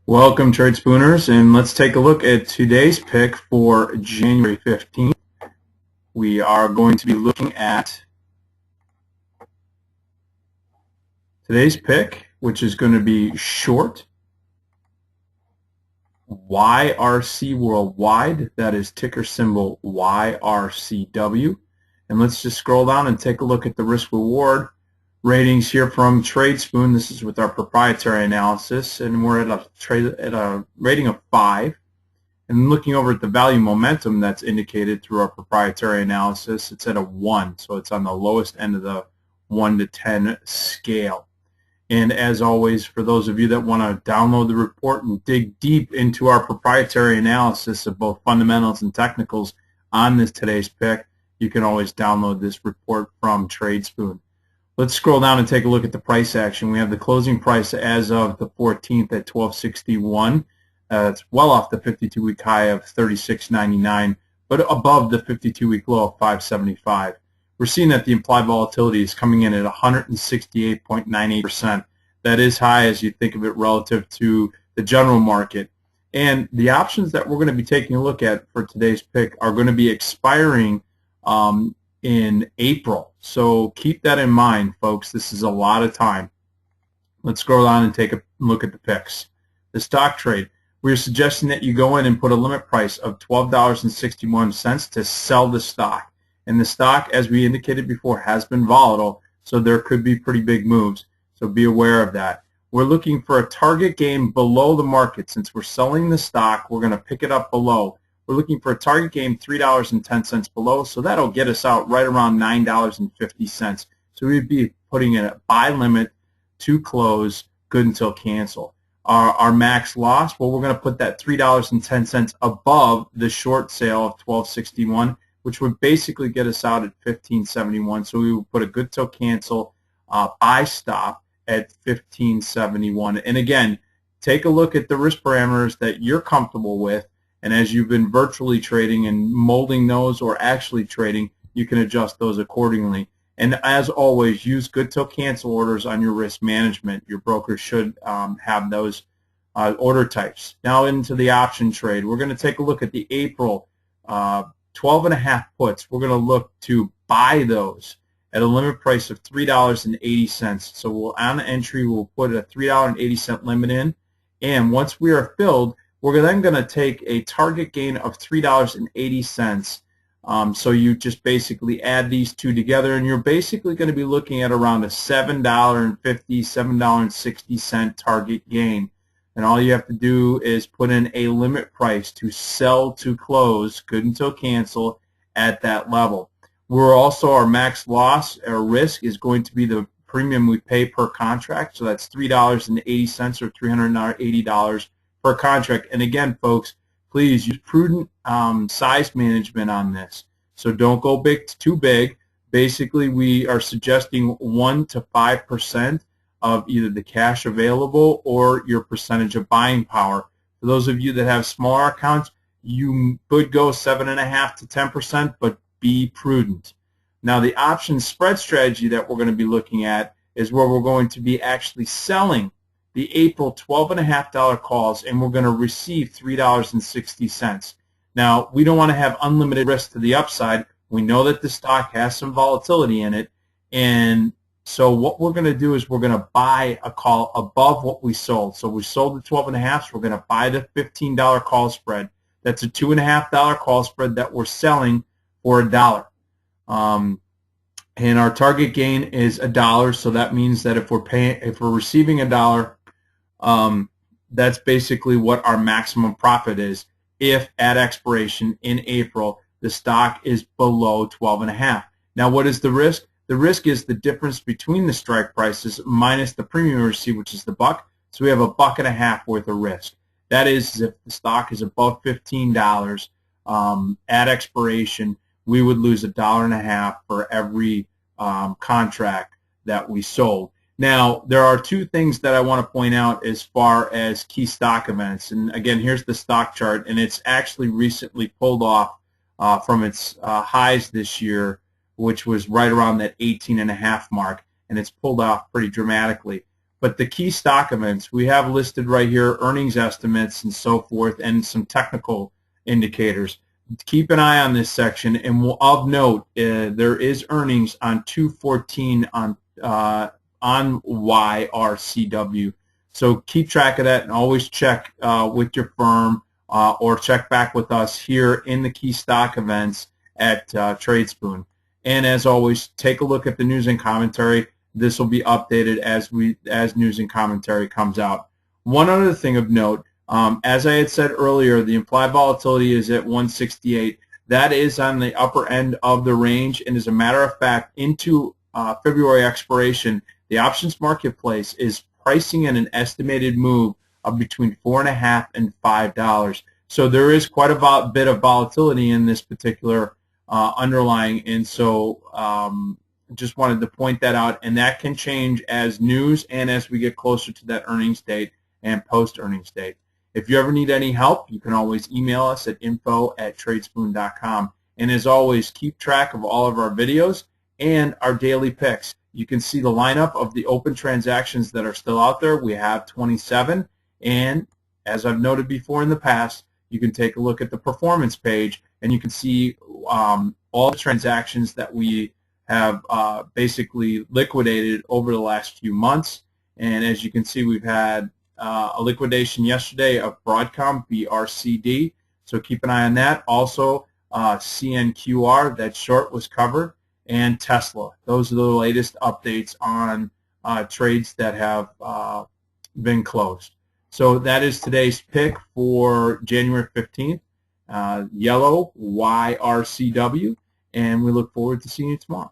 Welcome, Tradespooners, and let's take a look at today's pick for January 15th. We are going to be looking at today's pick, which is going to be short YRC Worldwide. That is ticker symbol YRCW. And let's just scroll down and take a look at the risk-reward ratings here from Tradespoon. This is with our proprietary analysis, and we're at a rating of 5. And looking over at the value momentum that's indicated through our proprietary analysis, it's at a 1, so it's on the lowest end of the 1 to 10 scale. And as always, for those of you that want to download the report and dig deep into our proprietary analysis of both fundamentals and technicals on today's pick, you can always download this report from Tradespoon. Let's scroll down and take a look at the price action. We have the closing price as of the 14th at $12.61. It's well off the 52-week high of $36.99, but above the 52-week low of $5.75. We're seeing that the implied volatility is coming in at 168.98%. That is high as you think of it relative to the general market. And the options that we're going to be taking a look at for today's pick are going to be expiring in April. So keep that in mind, folks. This is a lot of time. Let's scroll down and take a look at the picks. The stock trade. We're suggesting that you go in and put a limit price of $12.61 to sell the stock. And the stock, as we indicated before, has been volatile, so there could be pretty big moves. So be aware of that. We're looking for a target gain below the market. Since we're selling the stock, we're going to pick it up below. We're looking for a target gain $3.10 below, so that'll get us out right around $9.50. So we'd be putting in a buy limit to close, good until cancel. Our max loss, well, we're going to put that $3.10 above the short sale of $12.61, which would basically get us out at $15.71. So we would put a good till cancel buy stop at $15.71. And again, take a look at the risk parameters that you're comfortable with. And as you've been virtually trading and molding those or actually trading, you can adjust those accordingly. And as always, use good till cancel orders on your risk management. Your broker should have those order types. Now into the option trade. We're going to take a look at the April 12.5 puts. We're going to look to buy those at a limit price of $3.80. So on entry, we'll put a $3.80 limit in. And once we are filled, we're then going to take a target gain of $3.80. So you just basically add these two together, and you're basically going to be looking at around a $7.50, $7.60 target gain. And all you have to do is put in a limit price to sell to close, good until cancel, at that level. We're also, our max loss or risk is going to be the premium we pay per contract. So that's $3.80 or $380 per contract. And again, folks, please use prudent size management on this. So don't go too big. Basically, we are suggesting 1 to 5% of either the cash available or your percentage of buying power. For those of you that have smaller accounts, you could go 7.5 to 10%, but be prudent. Now, the option spread strategy that we're going to be looking at is where we're going to be actually selling the April $12.5 calls, and we're going to receive $3.60. Now, we don't want to have unlimited risk to the upside. We know that the stock has some volatility in it, and so what we're going to do is we're going to buy a call above what we sold. So we sold the 12.5, so we're going to buy the $15 call spread. That's a $2.50 call spread that we're selling for $1. And our target gain is $1. So that means that if we're receiving $1, that's basically what our maximum profit is if at expiration in April the stock is below 12.5. Now, what is the risk? The risk is the difference between the strike prices minus the premium we receive, which is the buck. So we have a $1.50 worth of risk. That is, if the stock is above $15 at expiration, we would lose $1.50 for every contract that we sold. Now, there are two things that I want to point out as far as key stock events. And again, here's the stock chart, and it's actually recently pulled off from its highs this year, which was right around that 18.5 mark, and it's pulled off pretty dramatically. But the key stock events we have listed right here, earnings estimates and so forth, and some technical indicators. Keep an eye on this section, and of note, there is earnings on 2/14 on YRCW. So keep track of that, and always check with your firm or check back with us here in the key stock events at Tradespoon. And as always, take a look at the news and commentary. This will be updated as news and commentary comes out. One other thing of note, as I had said earlier, the implied volatility is at 168. That is on the upper end of the range, and as a matter of fact, into February expiration, the options marketplace is pricing in an estimated move of between $4.50 and $5. So there is quite a bit of volatility in this particular underlying, and so just wanted to point that out, and that can change as news and as we get closer to that earnings date and post-earnings date. If you ever need any help, you can always email us at info@tradespoon.com. And as always, keep track of all of our videos and our daily picks. You can see the lineup of the open transactions that are still out there. We have 27, and as I've noted before in the past, you can take a look at the performance page, and you can see all the transactions that we have basically liquidated over the last few months. And as you can see, we've had a liquidation yesterday of Broadcom, BRCD, so keep an eye on that. Also, CNQR, that short was covered, and Tesla. Those are the latest updates on trades that have been closed. So that is today's pick for January 15th, yellow YRCW, and we look forward to seeing you tomorrow.